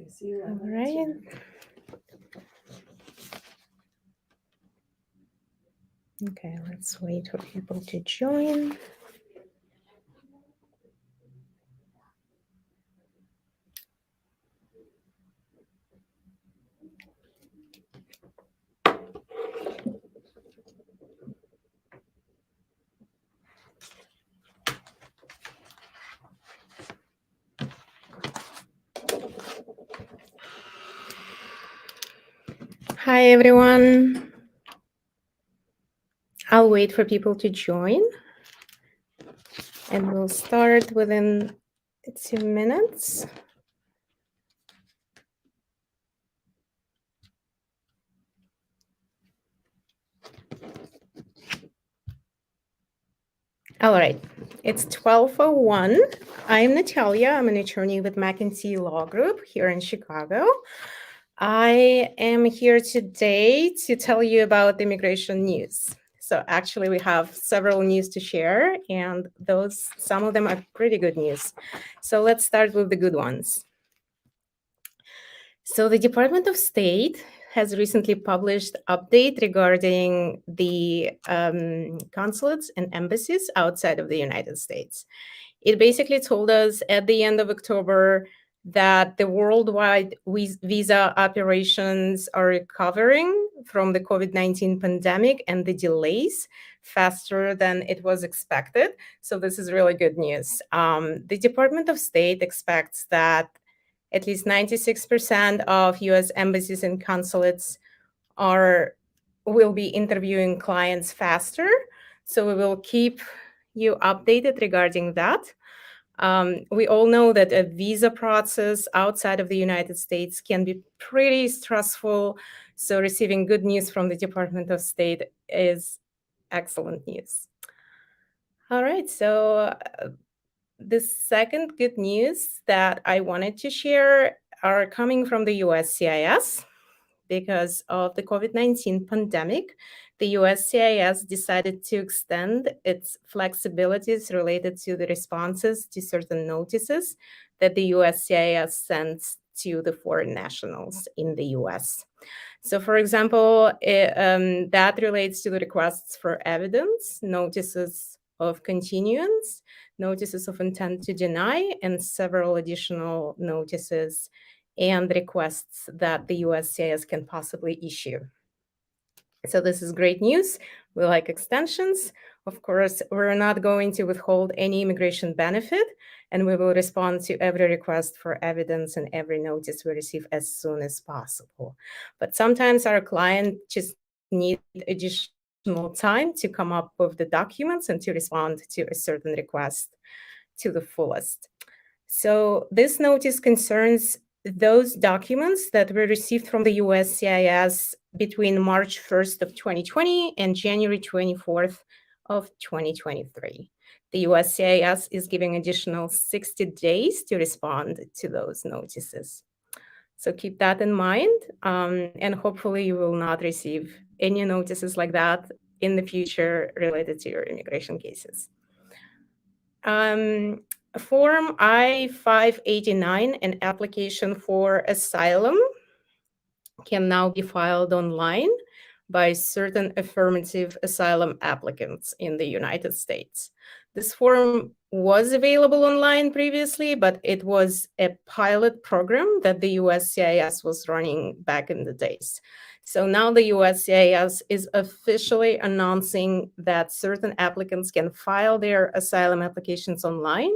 All right. Okay, let's wait for people to join. Hi, everyone. I'll wait for people to join, and we'll start within 2 minutes. All right, it's 12:01. I'm Natalia. I'm an attorney with McEntee Law Group here in Chicago. I am here today to tell you about immigration news. So actually, we have several news to share, and some of them are pretty good news. So let's start with the good ones. So the Department of State has recently published update regarding the consulates and embassies outside of the United States. It basically told us at the end of October that the worldwide visa operations are recovering from the COVID-19 pandemic and the delays faster than it was expected. So this is really good news. The Department of State expects that at least 96% of US embassies and consulates will be interviewing clients faster. So we will keep you updated regarding that. We all know that a visa process outside of the United States can be pretty stressful. So receiving good news from the Department of State is excellent news. All right, so the second good news that I wanted to share are coming from the USCIS. Because of the COVID-19 pandemic, the USCIS decided to extend its flexibilities related to the responses to certain notices that the USCIS sends to the foreign nationals in the US. So, for example, that relates to the requests for evidence, notices of continuance, notices of intent to deny, and several additional notices and requests that the USCIS can possibly issue. So this is great news. We like extensions. Of course, we're not going to withhold any immigration benefit, and we will respond to every request for evidence and every notice we receive as soon as possible. But sometimes our client just need additional time to come up with the documents and to respond to a certain request to the fullest. So this notice concerns those documents that were received from the USCIS between March 1st of 2020 and January 24th of 2023. The USCIS is giving additional 60 days to respond to those notices. So keep that in mind, and hopefully you will not receive any notices like that in the future related to your immigration cases. Form I-589, an application for asylum, can now be filed online by certain affirmative asylum applicants in the United States. This form was available online previously, but it was a pilot program that the USCIS was running back in the days. So now the USCIS is officially announcing that certain applicants can file their asylum applications online.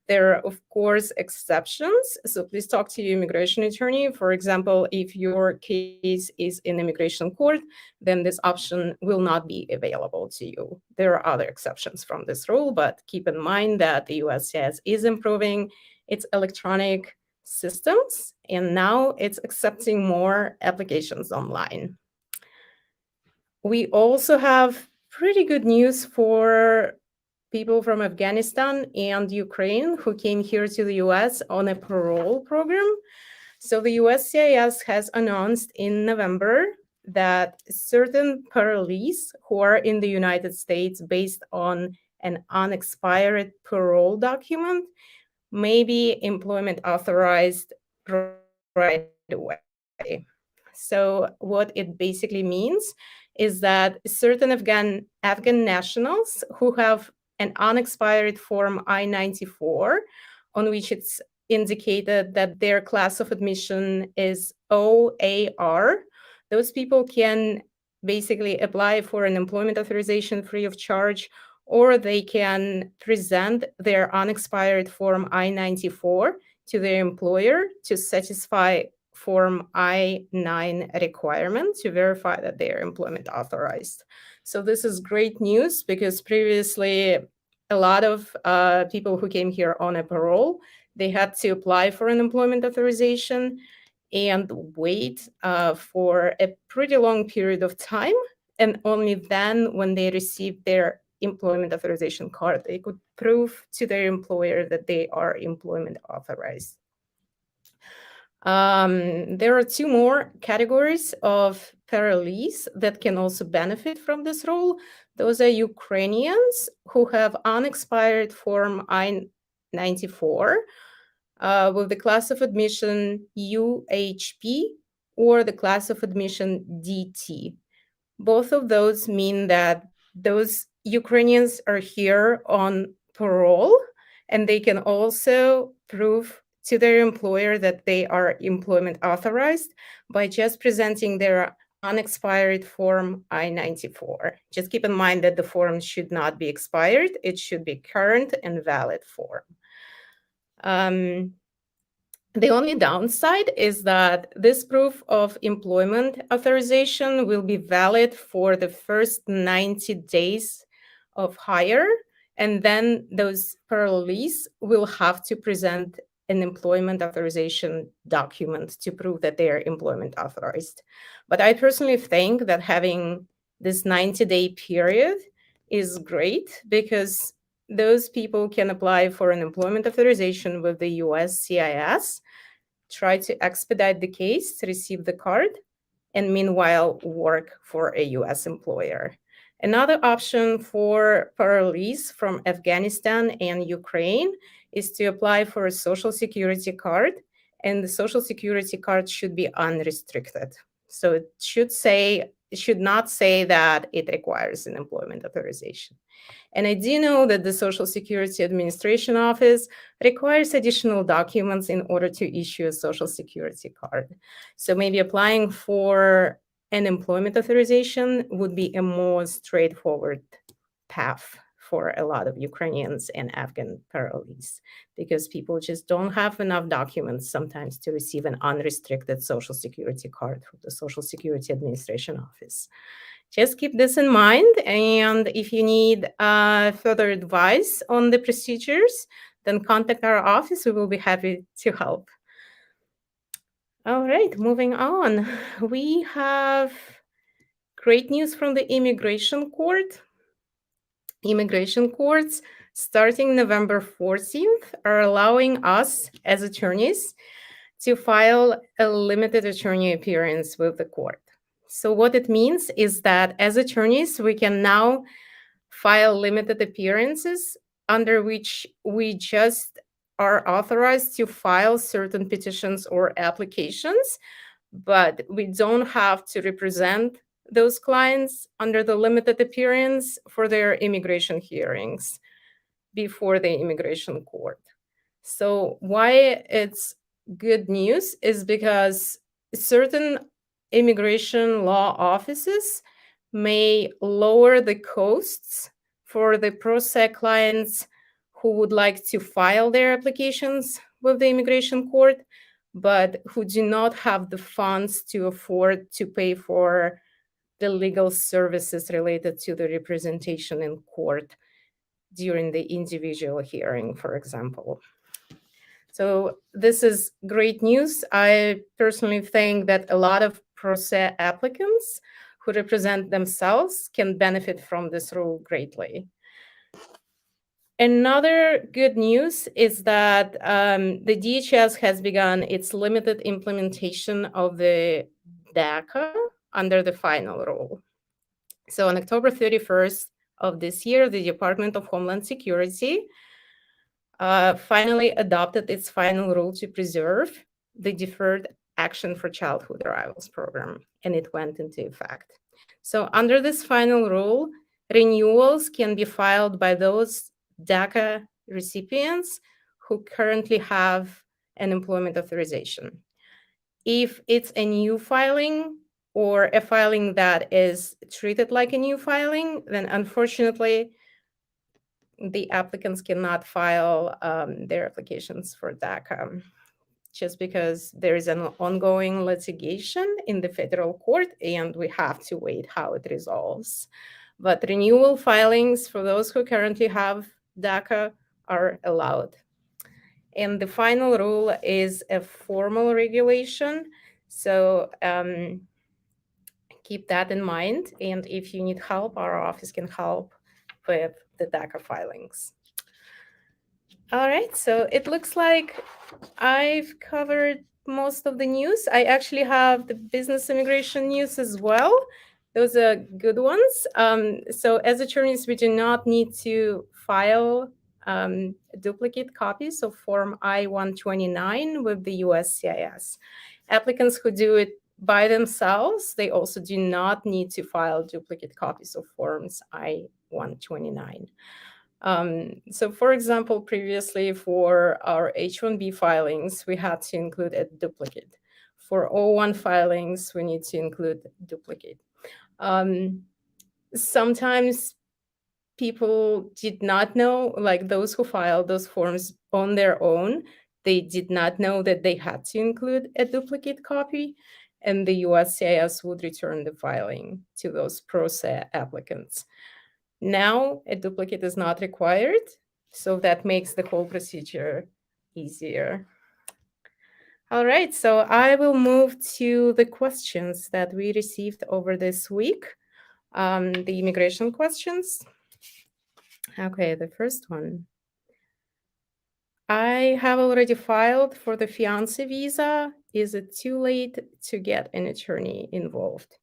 There are, of course, exceptions. So please talk to your immigration attorney. For example, if your case is in immigration court, then this option will not be available to you. There are other exceptions from this rule, but keep in mind that the USCIS is improving its electronic systems, and now it's accepting more applications online. We also have pretty good news for people from Afghanistan and Ukraine who came here to the US on a parole program. So the USCIS has announced in November that certain parolees who are in the United States based on an unexpired parole document may be employment authorized right away. So what it basically means is that certain Afghan nationals who have an unexpired Form I-94 on which it's indicated that their class of admission is OAR, those people can basically apply for an employment authorization free of charge, or they can present their unexpired Form I-94 to their employer to satisfy Form I-9 requirement to verify that they are employment authorized. So this is great news because previously a lot of people who came here on a parole, they had to apply for an employment authorization and wait for a pretty long period of time. And only then, when they received their employment authorization card, they could prove to their employer that they are employment authorized. There are two more categories of parolees that can also benefit from this rule. Those are Ukrainians who have unexpired Form I-94 with the class of admission UHP or the class of admission DT. Both of those mean that those Ukrainians are here on parole, and they can also prove to their employer that they are employment authorized by just presenting their unexpired Form I-94. Just keep in mind that the form should not be expired. It should be current and valid form. The only downside is that this proof of employment authorization will be valid for the first 90 days of hire, and then those parolees will have to present an employment authorization document to prove that they are employment authorized. But I personally think that having this 90-day period is great because those people can apply for an employment authorization with the US CIS, try to expedite the case to receive the card, and meanwhile work for a US employer. Another option for parolees from Afghanistan and Ukraine is to apply for a Social Security card, and the Social Security card should be unrestricted. So it should not say that it requires an employment authorization. And I do know that the Social Security Administration Office requires additional documents in order to issue a Social Security card. So maybe applying for an employment authorization would be a more straightforward path for a lot of Ukrainians and Afghan parolees, because people just don't have enough documents sometimes to receive an unrestricted Social Security card from the Social Security Administration Office. Just keep this in mind, and if you need further advice on the procedures, then contact our office. We will be happy to help. All right, moving on. We have great news from the immigration court. Immigration courts, starting November 14th, are allowing us as attorneys to file a limited attorney appearance with the court. So what it means is that as attorneys, we can now file limited appearances under which we just are authorized to file certain petitions or applications, but we don't have to represent those clients under the limited appearance for their immigration hearings before the immigration court. So why it's good news is because certain immigration law offices may lower the costs for the pro se clients who would like to file their applications with the immigration court, but who do not have the funds to afford to pay for the legal services related to the representation in court during the individual hearing, for example. So this is great news. I personally think that a lot of pro se applicants who represent themselves can benefit from this rule greatly. Another good news is that the DHS has begun its limited implementation of the DACA under the final rule. So on October 31st of this year, the Department of Homeland Security finally adopted its final rule to preserve the deferred Action for Childhood Arrivals program, and it went into effect. So under this final rule, renewals can be filed by those DACA recipients who currently have an employment authorization. If it's a new filing or a filing that is treated like a new filing, then unfortunately, the applicants cannot file their applications for DACA just because there is an ongoing litigation in the federal court and we have to wait how it resolves. But renewal filings for those who currently have DACA are allowed. And the final rule is a formal regulation. So keep that in mind. And if you need help, our office can help with the DACA filings. All right, so it looks like I've covered most of the news. I actually have the business immigration news as well. Those are good ones. So as attorneys, we do not need to file duplicate copies of Form I-129 with the USCIS. Applicants who do it by themselves, they also do not need to file duplicate copies of Forms I-129. So for example, previously for our H-1B filings, we had to include a duplicate. For O-1 filings, we need to include duplicate. Sometimes people did not know, like those who filed those forms on their own, they did not know that they had to include a duplicate copy, and the USCIS would return the filing to those pro se applicants. Now, a duplicate is not required, so that makes the whole procedure easier. All right, so I will move to the questions that we received over this week, the immigration questions. Okay, the first one. I have already filed for the fiancé visa. Is it too late to get an attorney involved?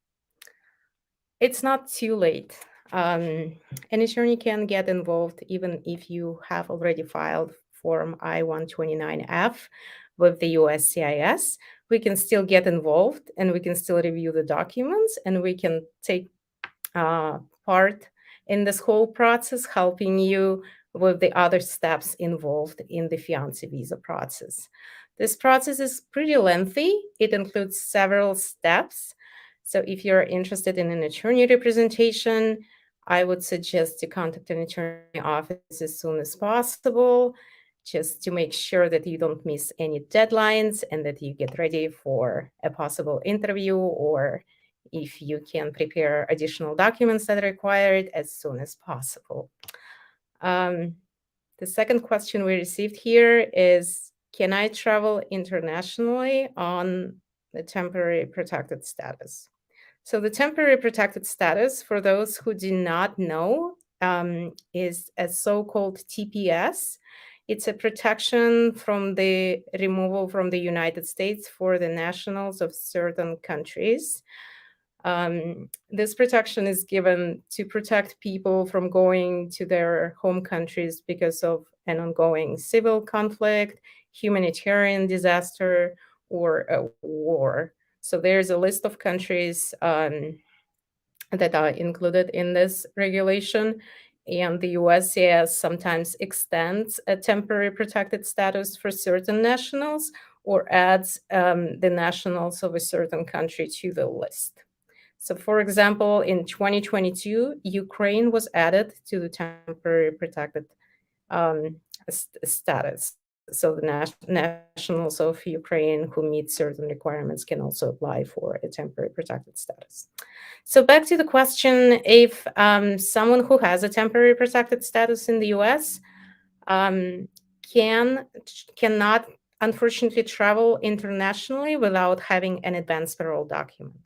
It's not too late. An attorney can get involved even if you have already filed Form I-129F with the USCIS. We can still get involved and we can still review the documents and we can take part in this whole process, helping you with the other steps involved in the fiancé visa process. This process is pretty lengthy. It includes several steps. So if you're interested in an attorney representation, I would suggest to contact an attorney office as soon as possible, just to make sure that you don't miss any deadlines and that you get ready for a possible interview, or if you can prepare additional documents that are required as soon as possible. The second question we received here is, can I travel internationally on the temporary protected status? So the temporary protected status, for those who do not know, is a so-called TPS. It's a protection from the removal from the United States for the nationals of certain countries. This protection is given to protect people from going to their home countries because of an ongoing civil conflict, humanitarian disaster, or a war. So there's a list of countries that are included in this regulation, and the USCIS sometimes extends a temporary protected status for certain nationals or adds the nationals of a certain country to the list. So for example, in 2022, Ukraine was added to the temporary protected status. So the nationals of Ukraine who meet certain requirements can also apply for a temporary protected status. So back to the question, if someone who has a temporary protected status in the US cannot, unfortunately, travel internationally without having an advance parole document.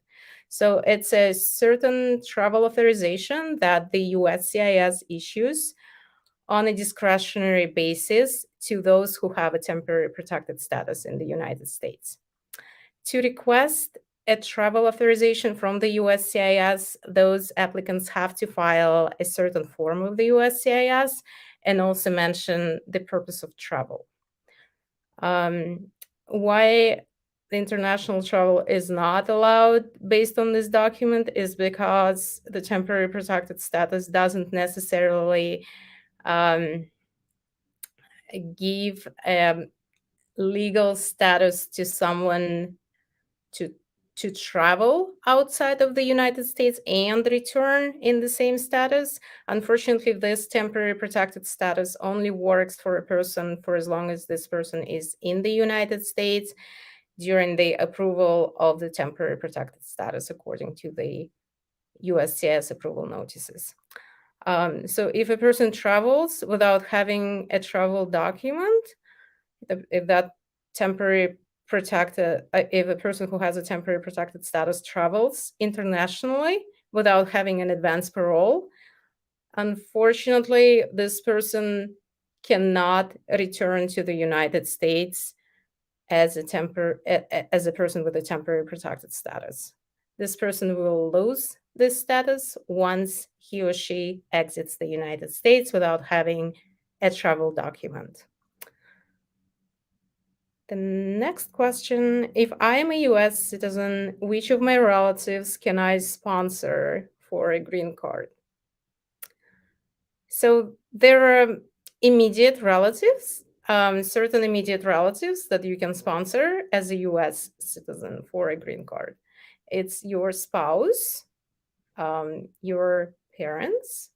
So it's a certain travel authorization that the USCIS issues on a discretionary basis to those who have a temporary protected status in the United States. To request a travel authorization from the USCIS, those applicants have to file a certain form with the USCIS and also mention the purpose of travel. Why the international travel is not allowed based on this document is because the temporary protected status doesn't necessarily give legal status to someone to to travel outside of the United States and return in the same status. Unfortunately, this temporary protected status only works for a person for as long as this person is in the United States during the approval of the temporary protected status according to the USCIS approval notices. So if a person travels without having a travel document, if that temporary protected, if a person who has a temporary protected status travels internationally without having an advance parole, unfortunately, this person cannot return to the United States as a person with a temporary protected status. This person will lose this status once he or she exits the United States without having a travel document. The next question, if I am a US citizen, which of my relatives can I sponsor for a green card? So there are immediate relatives, certain immediate relatives that you can sponsor as a US citizen for a green card. It's your spouse, your parents,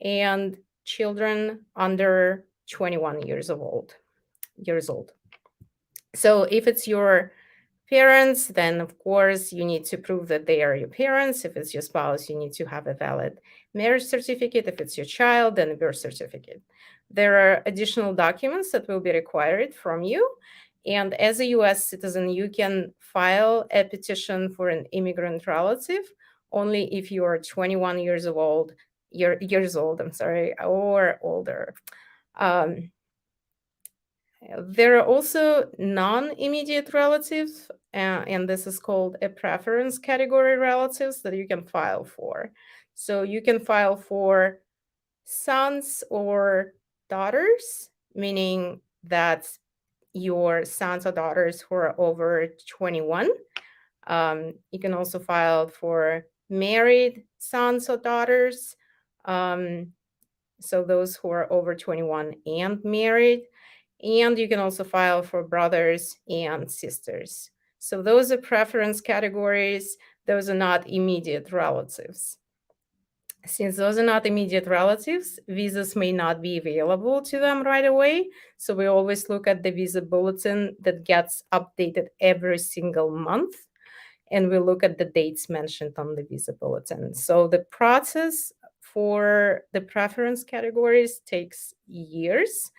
and children under 21 years old. So if it's your parents, then of course you need to prove that they are your parents. If it's your spouse, you need to have a valid marriage certificate. If it's your child, then a birth certificate. There are additional documents that will be required from you. And as a US citizen, you can file a petition for an immigrant relative only if you are 21 years old, or older. There are also non-immediate relatives, and this is called a preference category relatives that you can file for. So you can file for sons or daughters, meaning that your sons or daughters who are over 21. You can also file for married sons or daughters, so those who are over 21 and married. And you can also file for brothers and sisters. So those are preference categories. Those are not immediate relatives. Since those are not immediate relatives, visas may not be available to them right away. So we always look at the visa bulletin that gets updated every single month. And we look at the dates mentioned on the visa bulletin. So the process for the preference categories takes years.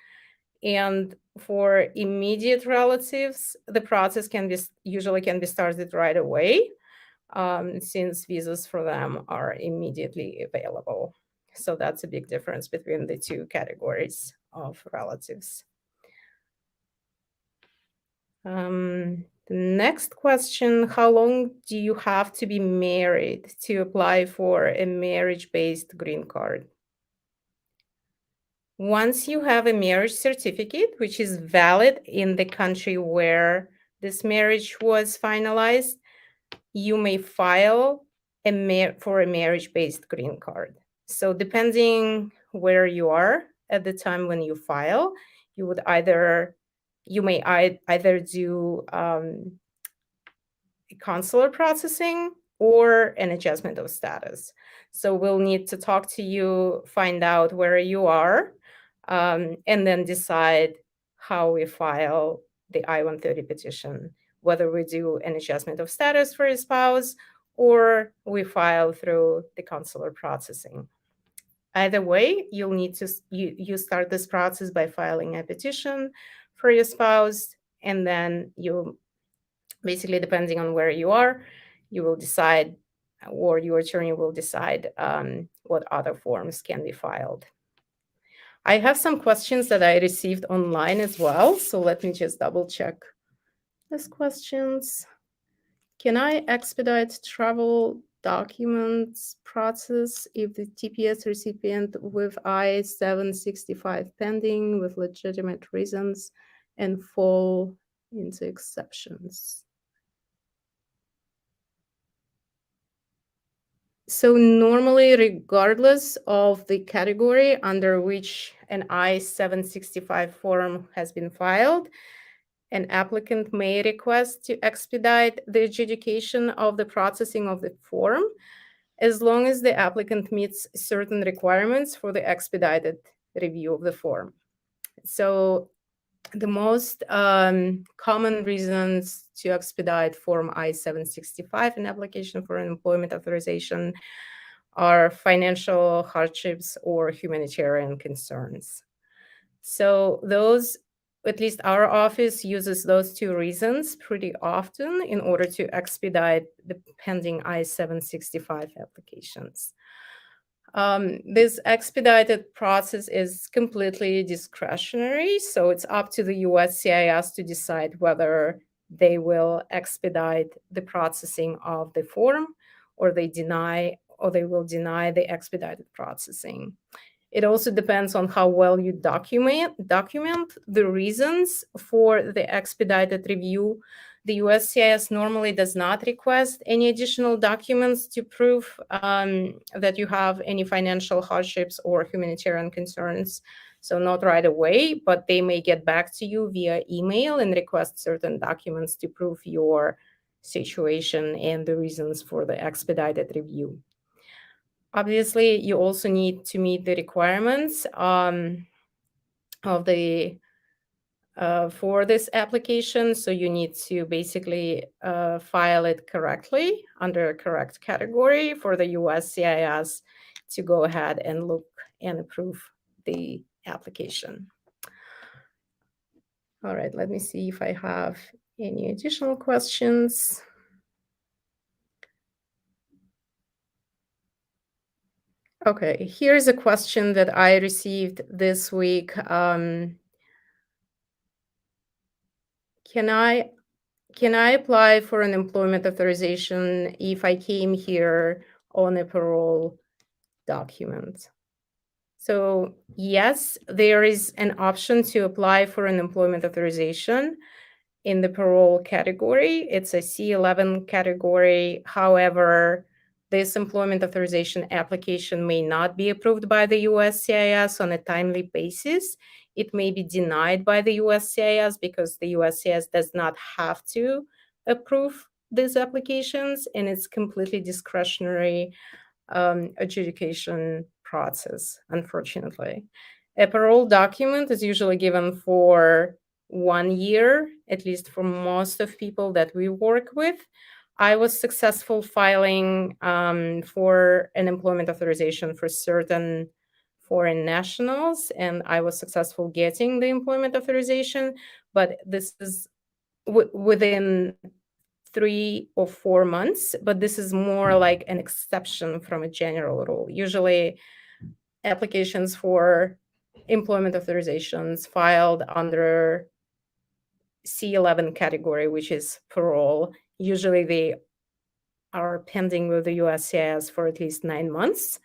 And for immediate relatives, the process usually can be started right away, since visas for them are immediately available. So that's a big difference between the two categories of relatives. The next question, how long do you have to be married to apply for a marriage-based green card? Once you have a marriage certificate, which is valid in the country where this marriage was finalized, you may file for a marriage-based green card. So depending where you are at the time when you file, you may either do consular processing or an adjustment of status. So we'll need to talk to you, find out where you are, and then decide how we file the I-130 petition, whether we do an adjustment of status for your spouse or we file through the consular processing. Either way, you'll need to you start this process by filing a petition for your spouse, and then you basically, depending on where you are, you will decide, or your attorney will decide what other forms can be filed. I have some questions that I received online as well, so let me just double check these questions. Can I expedite travel documents process if the TPS recipient with I-765 pending with legitimate reasons and fall into exceptions? So normally, regardless of the category under which an I-765 form has been filed, an applicant may request to expedite the adjudication of the processing of the form as long as the applicant meets certain requirements for the expedited review of the form. So the most common reasons to expedite Form I-765, an application for an employment authorization, are financial hardships or humanitarian concerns. So those, at least our office uses those two reasons pretty often in order to expedite the pending I-765 applications. This expedited process is completely discretionary, so it's up to the USCIS to decide whether they will expedite the processing of the form or they will deny the expedited processing. It also depends on how well you document the reasons for the expedited review. The USCIS normally does not request any additional documents to prove that you have any financial hardships or humanitarian concerns. So not right away, but they may get back to you via email and request certain documents to prove your situation and the reasons for the expedited review. Obviously, you also need to meet the requirements of the for this application. So you need to basically file it correctly under a correct category for the USCIS to go ahead and look and approve the application. All right, let me see if I have any additional questions. Okay, here's a question that I received this week. Can I apply for an employment authorization if I came here on a parole document? So yes, there is an option to apply for an employment authorization in the parole category. It's a C11 category. However, this employment authorization application may not be approved by the USCIS on a timely basis. It may be denied by the USCIS because the USCIS does not have to approve these applications, and it's completely discretionary adjudication process, unfortunately. A parole document is usually given for 1 year, at least for most of people that we work with. I was successful filing for an employment authorization for certain foreign nationals, and I was successful getting the employment authorization, but this is within 3 or 4 months, but this is more like an exception from a general rule. Usually, applications for employment authorizations filed under C11 category, which is parole, usually they are pending with the USCIS for at least 9 months.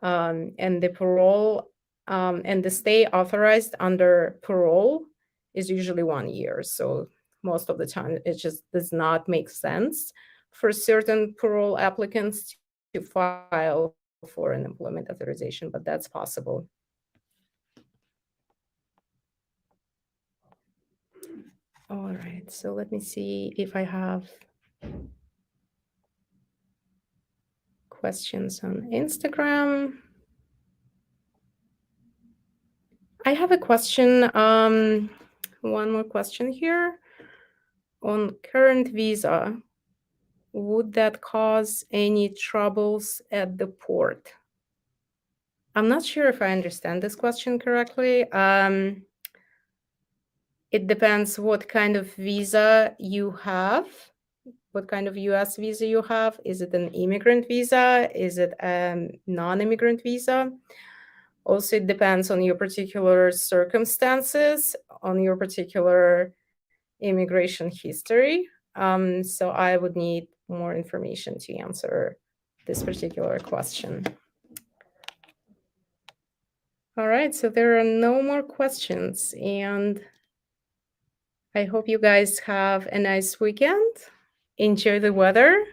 And the parole and the stay authorized under parole is usually 1 year. So most of the time, it just does not make sense for certain parole applicants to file for an employment authorization, but that's possible. All right, so let me see if I have questions on Instagram. I have a question, one more question here. On current visa, would that cause any troubles at the port? I'm not sure if I understand this question correctly. It depends what kind of visa you have, what kind of US visa you have. Is it an immigrant visa? Is it a non-immigrant visa? Also, it depends on your particular circumstances, on your particular immigration history. So I would need more information to answer this particular question. All right, so there are no more questions, and I hope you guys have a nice weekend. Enjoy the weather.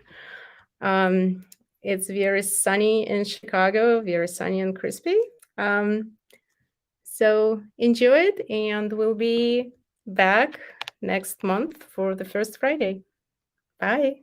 It's very sunny in Chicago, very sunny and crispy. So enjoy it, and we'll be back next month for the first Friday. Bye.